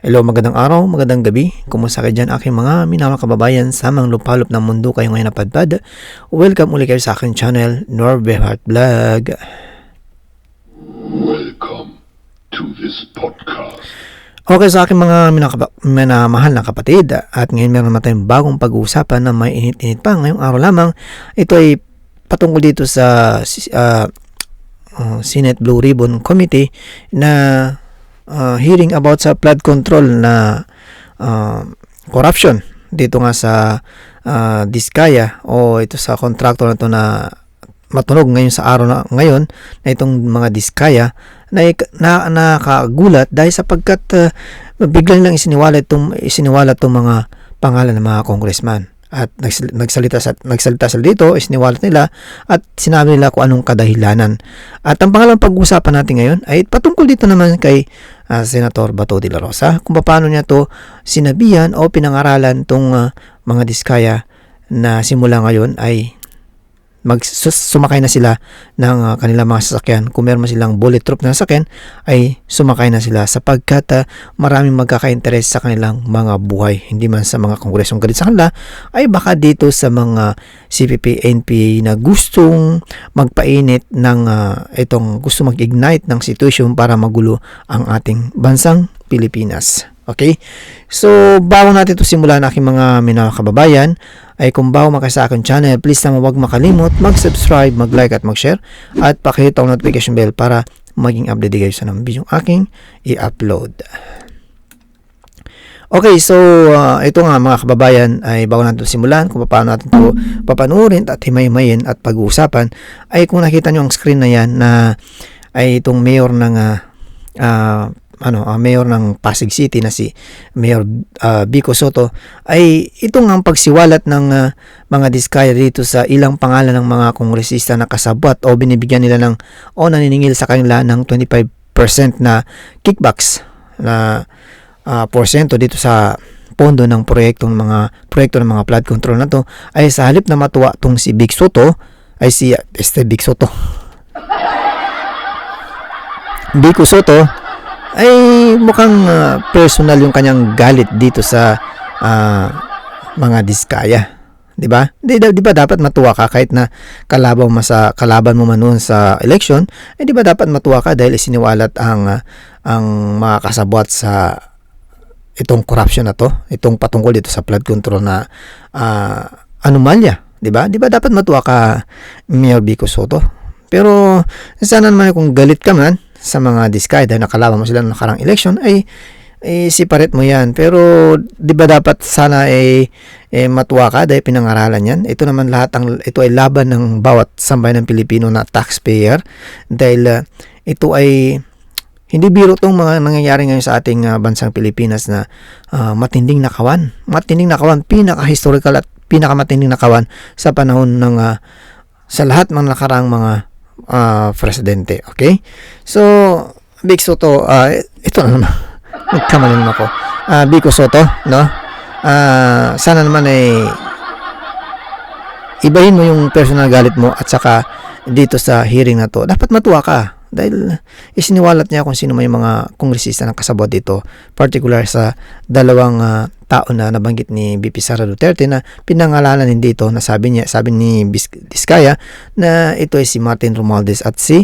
Hello, magandang araw, magandang gabi. Kumusta kayo dyan aking mga minamahal kababayan sa mga lupalop ng mundo kayo ngayon napadpad? Welcome ulit kayo sa aking channel, Norbehart Vlog. Welcome to this podcast. Okay, sa aking mga minamahal na kapatid, at ngayon meron naman tayong bagong pag-uusapan na may init-init pa ngayong araw lamang. Ito ay patungkol dito sa Senate Blue Ribbon Committee na hearing about sa flood control na corruption dito nga sa Diskaya o ito sa contractor na ito na matunog ngayon sa araw na ngayon na itong mga Diskaya na nakagulat dahil sapagkat biglang lang isiniwalat itong mga pangalan ng mga congressman. At nagsalita sila dito, isiniwalat nila at sinabi nila kung anong kadahilanan. At ang pangalawang pag-usapan natin ngayon ay patungkol dito naman kay Senator Bato de la Rosa, kung paano niya to sinabihan o pinangaralan tong mga Diskaya na simula ngayon ay sumakay na sila ng kanilang mga sasakyan. Kung meron silang bulletproof na sasakyan ay sumakay na sila sapagkat maraming magkaka-interest sa kanilang mga buhay, hindi man sa mga kongresong galit sa kanila ay baka dito sa mga CPP, NPA na gustong magpainit ng gusto mag-ignite ng situation para magulo ang ating bansang Pilipinas. Okay? So, bago natin ito simulan aking mga minamahal kababayan, ay kung bago maka sa aking channel, please naman huwag makalimot, mag-subscribe, mag-like at mag-share at pakihit ang notification bell para maging update kayo sa ng video aking i-upload. Okay, so ito nga mga kababayan ay bago natin simulan kung paano natin ito papanuorin at himay-himayin at pag-uusapan ay kung nakita nyo ang screen na yan na ay itong mayor ng mayor ng Pasig City na si Mayor Vico Soto ay itong ang pagsiwalat ng mga Diskaya dito sa ilang pangalan ng mga kongresista na kasabwat o binibigyan nila ng o naniningil sa kanila ng 25% na kickbacks na porsyento dito sa pondo ng proyekto ng mga flood control na to ay sa halip na matuwa tong si Vic Soto ay si Vic Soto Vico Soto ay mukhang personal yung kanyang galit dito sa mga Diskaya. 'Di ba? Di ba dapat matuwa ka kahit na kalaban mo man noon sa election, di ba dapat matuwa ka dahil isiniwalat ang mga kasabwat sa itong corruption na to, itong patungkol dito sa flood control na anomalya, 'di ba? Di ba dapat matuwa ka, Mayor Vico Soto? Pero sana naman kung galit ka man sa mga Diskaya dahil nakalaban mo sila ng nakarang election ay siparet mo yan. Pero di ba dapat sana matuwa ka dahil pinangaralan yan? Ito naman ito ay laban ng bawat sambayan ng Pilipino na taxpayer dahil ito ay hindi biro tong mga nangyayari ngayon sa ating bansang Pilipinas na matinding nakawan, pinaka-historical at pinakamatinding nakawan sa panahon ng sa lahat ng nakarang mga presidente. Okay? So, Vic Soto, ito na naman. Nagkamali naman ako. Vico Soto, no? Sana naman ay ibahin mo yung personal galit mo at saka dito sa hearing na to. Dapat matuwa ka dahil isiniwalat niya kung sino may mga kongresista na kasabot dito, particular sa dalawang tao na nabanggit ni BP Sara Duterte na pinangalanan din dito na sabi ni Diskaya na ito ay si Martin Romualdez at si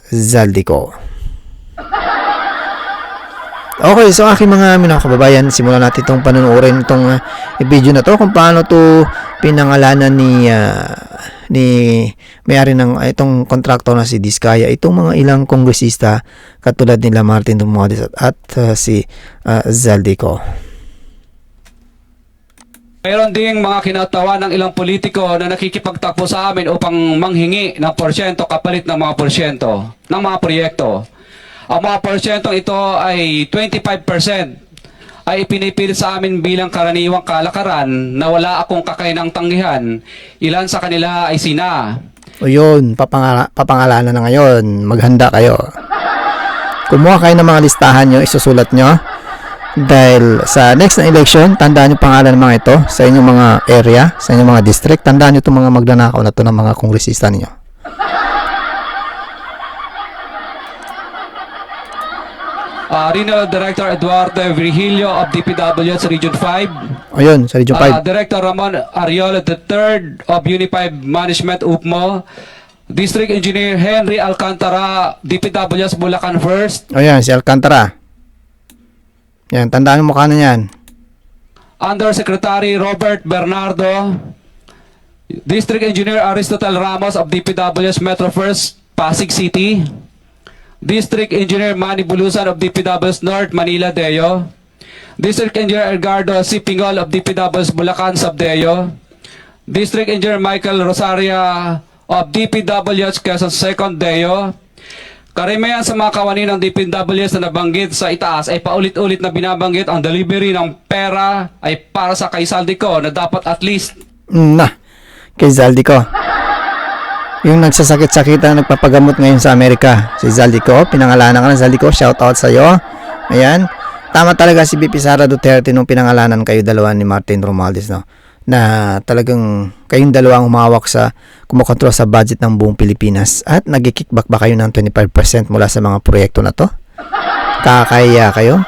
Zaldico. Okay, so aking mga minamahal kababayan, simulan natin itong panunuorin itong video na to kung paano to pinangalanan ni may-ari ng itong kontraktor na si Diskaya, itong mga ilang kongresista katulad nila Martin Romualdez at si Zaldico. Mayroon ding mga kinatawa ng ilang politiko na nakikipagtakbo sa amin upang manghingi ng porsyento kapalit ng mga porsyento ng mga proyekto. Ang mga porsyentong ito ay 25% ay ipinipilit sa amin bilang karaniwang kalakaran na wala akong kakainang tanggihan. Ilan sa kanila ay sina. O yun, papangalanan na ngayon. Maghanda kayo. Kumuha kayo ng mga listahan nyo, isusulat nyo. Dahil sa next na election, tandaan nyo pangalan ng mga ito sa inyong mga area, sa inyong mga district. Tandaan nyo itong mga magnanakaw na ito ng mga kongresista ninyo. Regional Director Eduardo Virgilio of DPWH Region 5. Ayun, sa Region 5. Director Ramon Ariola III of Unified Management UPMO. District Engineer Henry Alcantara, DPWH Bulacan First. Ayan, si Alcantara. Yan, tandaan mo mukha na yan. Undersecretary Robert Bernardo. District Engineer Aristotle Ramos of DPWH Metro First, Pasig City. District Engineer Manny Bulusan of DPWH North, Manila, Deo. District Engineer Edgardo C. Pingol of DPWH Bulacan, Sabdeo. District Engineer Michael Rosaria of DPWH Quezon Second, Deo. Karamihan sa mga kawani ng DPWH na nabanggit sa itaas ay paulit-ulit na binabanggit ang delivery ng pera ay para sa kay Saldico na dapat at least Kay Zaldico. Yung nagsasakit-sakitan na nagpapagamot ngayon sa Amerika. Si Zaldico, pinangalanan ka ng Zaldico, shout out sa'yo. Ayan. Tama talaga si BP Sara Duterte nung pinangalanan kayo dalawa ni Martin Romualdez, no? Na talagang kayong dalawang humawak sa kumokontrol sa budget ng buong Pilipinas at nag-kickback ba kayo ng 25% mula sa mga proyekto na to? Kakaya kayo?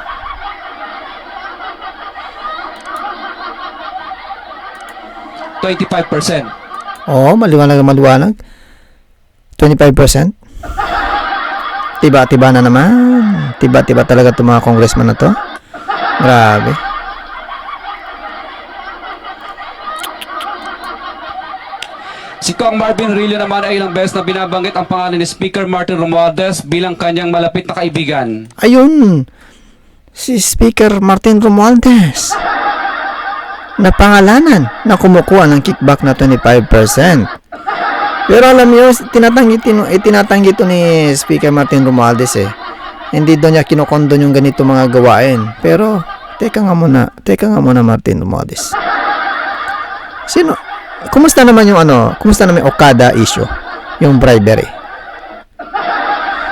Oo, maliwanag. 25%? Tiba-tiba na naman. Tiba-tiba talaga itong mga congressman na to. Grabe. Si Kong Marvin Rillo naman ay ilang beses na binabanggit ang pangalan ni Speaker Martin Romualdez bilang kanyang malapit na kaibigan. Ayun. Si Speaker Martin Romualdez. Na pangalanan na kumukuha ng kickback na 25%. Pero alam niyo, tinatanggi ito ni Speaker Martin Romualdez eh. Hindi daw niya kinokondon yung ganito mga gawain. Pero, teka nga muna Martin Romualdez. Kumusta naman yung Okada issue? Yung bribery.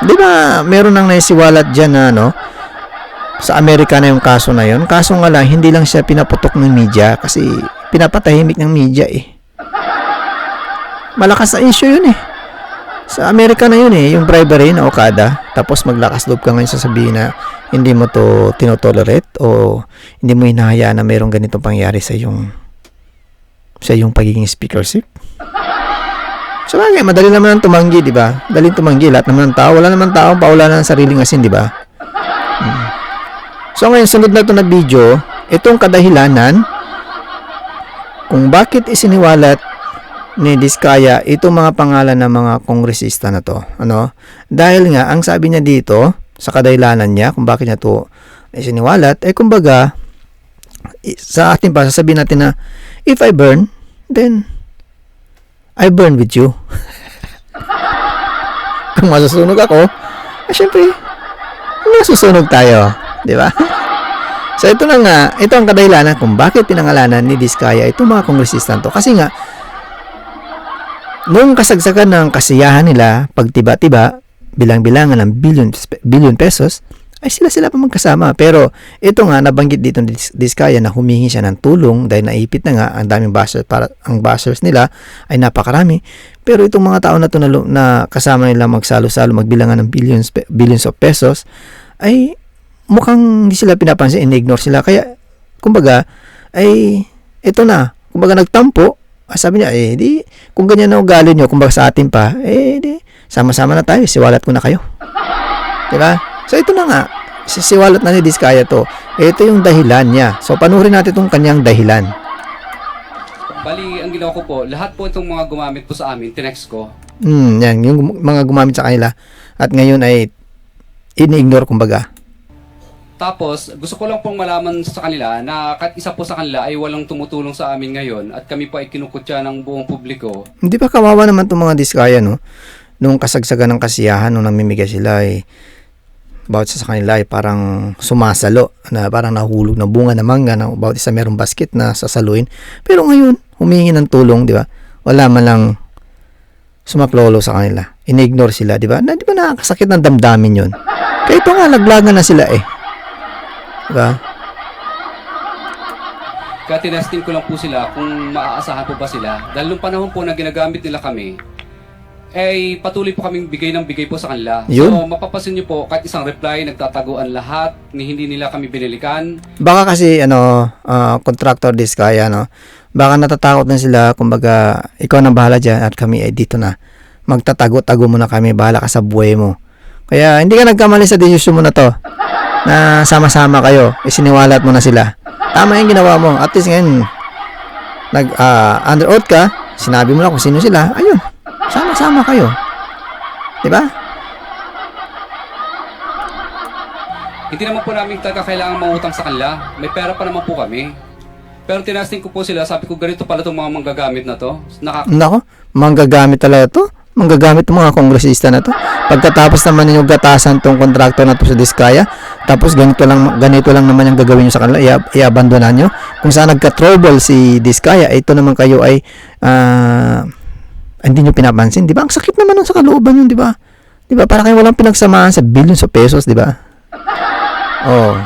Di ba, meron nang naisiwalat dyan na sa Amerika na yung kaso na yun. Kaso nga lang, hindi lang siya pinaputok ng media kasi pinapatahimik ng media eh. Malakas na issue yun eh. Sa Amerika na yun eh, yung bribery na Okada. Tapos maglakas loob ka ngayon sasabihin na hindi mo to tinotolerate o hindi mo hinahayaan na mayroong ganitong pangyari sa yung pagiging speakership. Sa bagay, madali naman ang tumanggi, di ba? Daling tumanggi, lahat naman ng tao. Wala naman tao, paula ng sariling asin, di ba? So ngayon, sunod na ito na video, itong kadahilanan kung bakit isiniwalat ni Diskaya itong mga pangalan ng mga kongresista na to. Dahil nga, ang sabi niya dito, sa kadahilanan niya, kung bakit niya to isiniwalat, kumbaga, sa atin pa, sasabihin natin na, if I burn, then, I burn with you. Kung masusunog ako, syempre, masusunog tayo. Di ba? So, ito na nga, ito ang kadahilanan kung bakit pinangalanan ni Diskaya itong mga kongresista to. Kasi nga, noong kasagsagan ng kasiyahan nila, pagtiba-tiba, bilang-bilangan ng billion pesos, ay sila pa magkasama. Pero, ito nga, nabanggit dito ni Diskaya na humingi siya ng tulong dahil naipit na nga, ang daming bashers, ang bashers nila ay napakarami. Pero itong mga tao na to na kasama nila magsalo-salo, magbilangan ng billions of pesos, ay mukhang hindi sila pinapansin, in-ignore sila. Kaya, kumbaga, ay, ito na, kumbaga nagtampo, sabi niya, di, kung ganyan na ugali nyo, kumbaga sa atin pa, di, sama-sama na tayo, siwalat ko na kayo. Diba? So, ito na nga, siwalat na ni Diskaya to. Ito yung dahilan niya. So, panurin natin itong kanyang dahilan. Bali, ang ginawa ko po, lahat po itong mga gumamit po sa amin, tinext ko. Yan, yung mga gumamit sa kanila. At ngayon ay, in-ignore kumbaga. Tapos, gusto ko lang pong malaman sa kanila na kahit isa po sa kanila ay walang tumutulong sa amin ngayon at kami po ay kinukutya ng buong publiko. Hindi ba kawawa naman itong mga Diskaya, no? Nung kasagsagan ng kasiyahan, nung namimigay sila, bawat isa sa kanila ay parang sumasalo, na parang nahulog na bunga na mangga, na bawat isa merong basket na sasaluin. Pero ngayon, humingi ng tulong, di ba? Wala man lang sumaklolo sa kanila. In-ignore sila, di ba? Di ba nakakasakit ng damdamin yun? Kaya ito nga, naglagan na sila Diba? Kaya tinesting ko lang po sila kung maaasahan po ba sila. Dahil nung panahon po na ginagamit nila kami, ay patuloy po kaming bigay ng bigay po sa kanila. Yun. So, mapapasin niyo po, kahit isang reply, nagtataguan lahat, ni hindi nila kami binilikan. Baka kasi contractor Diskaya, no? Baka natatakot na sila, kumbaga ikaw na bahala diyan at kami ay dito na. Magtatago-tago muna kami, bahala ka sa buhay mo. Kaya hindi ka nagkamali sa desisyon mo na to. Na sama-sama kayo, isiniwalat mo na sila. Tama 'yung ginawa mo. At least ngayon under oath ka, sinabi mo na kung sino sila. Ayun. Sama-sama kayo. 'Di ba? Hindi naman po namin talaga kailangan mangutang sa kanila. May pera pa naman po kami. Pero tinasting ko po sila, sabi ko ganito pala itong mga manggagamit na to. Nako, manggagamit talaga to. Manggagamit ng mga kongresista na to. Pagkatapos naman ninyo gatasan tong kontrakto na to sa Diskaya, tapos ganito lang naman yung gagawin nyo sa kanila, i-abandonan nyo. Kung saan nagka-trouble si Diskaya, ito naman kayo ay hindi nyo pinapansin, di ba? Ang sakit naman nun sa kalooban yun, di ba? Di ba? Para kayo walang pinagsamahan sa billions of pesos, di ba? Oh.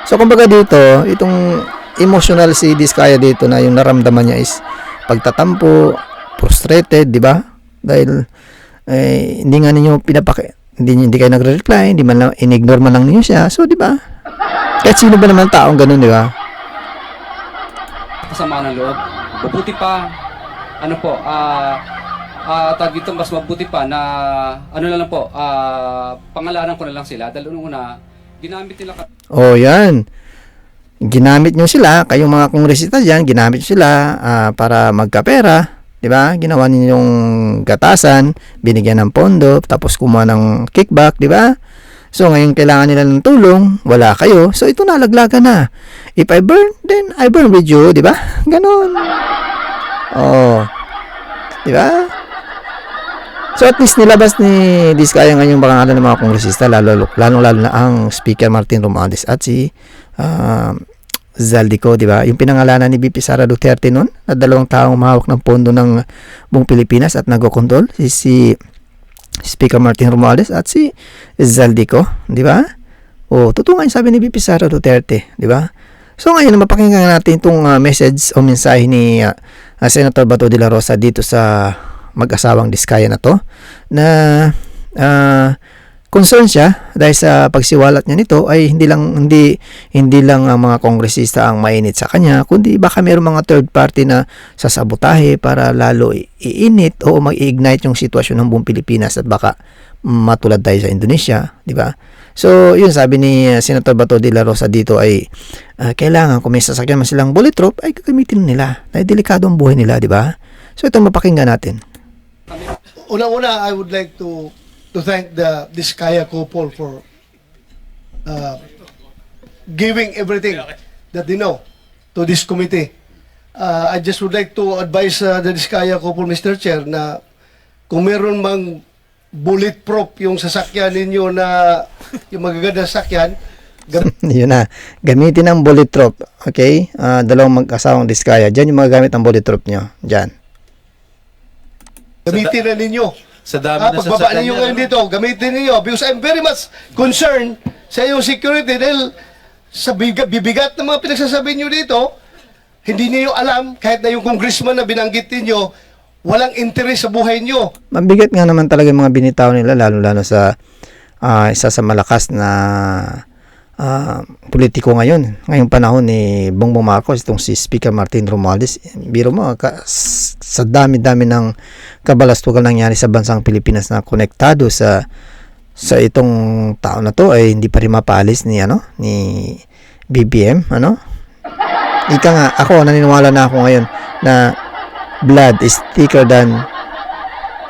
So, kumbaga dito, itong emotional si Diskaya dito na yung naramdaman niya is pagtatampo, frustrated, di ba? Dahil hindi nga ninyo hindi kayo nagre-reply, hindi man lang in-ignore man lang ninyo siya. So, di ba? Kahit sino ba naman taong ganun, di ba? Kasama ng loob. Mabuti pa, tag dito, mas mabuti pa na, pangalanan ko na lang sila. Dahil una, ginamit nila Oh, yan. Ginamit nyo sila, kayong mga kongresista dyan, ginamit nyo sila para magkapera. Diba? Ginawa ninyong gatasan, binigyan ng pondo, tapos kumuha ng kickback, diba? So, ngayon kailangan nila ng tulong, wala kayo. So, ito na, laglagan na. If I burn, then I burn with you, diba? Ganon. Oh. Diba? So, at least nilabas ni Diskaya ngayon pangalan ng mga kongresista, lalo na ang Speaker Martin Romualdez at si Zaldico, di ba? Yung pinangalanan ni VP Sara Duterte noon, na dalawang taong mahawak ng pondo ng buong Pilipinas at nagkokontrol, si Speaker Martin Romualdez at si Zaldico, di ba? O, totoo nga yung sabi ni VP Sara Duterte, di ba? So ngayon, mapakinggan natin itong message o mensahe ni Senator Bato de la Rosa dito sa mag-asawang Diskaya na to, na concern siya dahil sa pagsiwalat niya nito ay hindi lang ang mga kongresista ang mainit sa kanya, kundi baka mayroong mga third party na sasabotahe para lalo iinit o mag-ignite yung sitwasyon ng buong Pilipinas at baka matulad tayo sa Indonesia, di ba? So, yun sabi ni Senator Bato de la Rosa dito ay kailangan kung may sasakyan man silang bullet proof ay gagamitin nila dahil delikado ang buhay nila, di ba? So, itong mapakinggan natin. Una-una, I would like to thank the Diskaya couple for giving everything that they know to this committee. I just would like to advise the Diskaya couple, Mr. Chair, na kung meron mang bulletproof yung sasakyan ninyo na yung magaganda sasakyan, yun na, gamitin ang bulletproof, okay? Dalawang mag-asawang Diskaya, dyan yung magagamit ang bulletproof nyo, dyan. gamitin na ninyo. Sa dami na pagbaba sasakyan ninyo niya, ngayon dito, gamitin ninyo. Because I'm very much concerned sa iyong security dahil sa bibigat ng mga pinagsasabi nyo dito, hindi niyo alam, kahit na yung congressman na binanggit niyo, walang interes sa buhay nyo. Mabigat nga naman talaga yung mga binitaw nila, lalo-lalo sa isa sa malakas na politiko ngayon. Ngayong panahon ni Bongbong Marcos, itong si Speaker Martin Romualdez. Biro mo, sa dami-dami ng kabalastugan nangyari sa bansang Pilipinas na konektado sa itong tao na to ay hindi pa rin mapaalis ni BBM, Ika nga, ako naniniwala na ako ngayon na blood is thicker than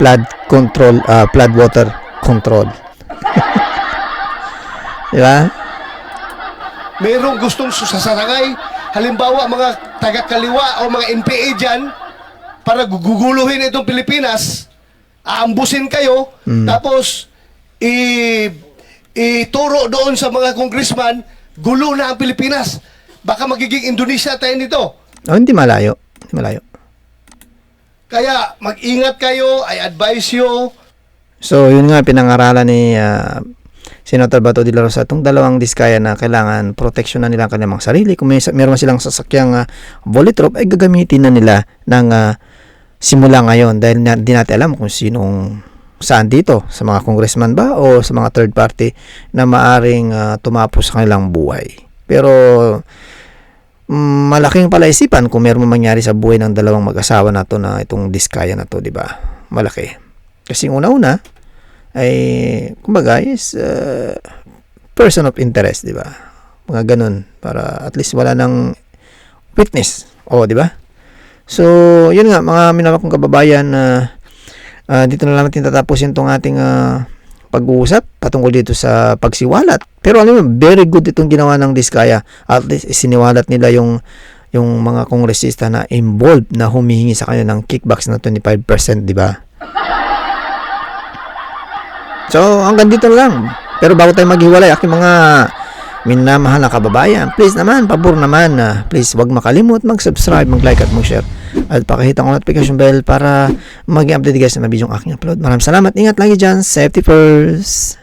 flood water control. Di ba? Mayroong gustong sasarangay, halimbawa mga taga-kaliwa o mga NPA dyan, para guguluhin itong Pilipinas, aambusin kayo, tapos ituro doon sa mga congressman, gulo na ang Pilipinas. Baka magiging Indonesia tayo nito. Hindi malayo. Hindi malayo. Kaya mag-ingat kayo, I advise you. So, yun nga pinangaralan ni Senator Bato de la Rosa, itong dalawang Diskaya na kailangan proteksyonan nila ang kanilang sarili. Kung meron silang sasakyang bulletproof, ay gagamitin na nila ng simula ngayon dahil di natin alam kung saan dito, sa mga congressman ba o sa mga third party na maaring tumapos sa kanilang buhay. Pero malaking palaisipan kung meron mangyari sa buhay ng dalawang mag-asawa na to na itong Diskaya na to, di ba? Malaki. Kasi una-una ay kumbaga is person of interest, di ba? Mga ganun para at least wala nang witness. O, di ba? So, yun nga mga minamahal kong kababayan dito na lang natin tatapusin tong ating pag-uusap patungkol dito sa pagsiwalat. Pero alam mo, very good itong ginawa ng Diskaya. At least siniwalat nila yung mga kongresista na involved na humihingi sa kanya ng kickbacks na 25%, di ba? So, hanggang dito na lang. Pero bago tayo maghiwalay, aking mga minamahal na kababayan, please naman, pabor naman, please wag makalimut mag-subscribe, mag-like at mag-share at pakihit ang notification bell para mag-update guys na mga video aking upload. Maraming salamat, ingat lagi dyan, safety first.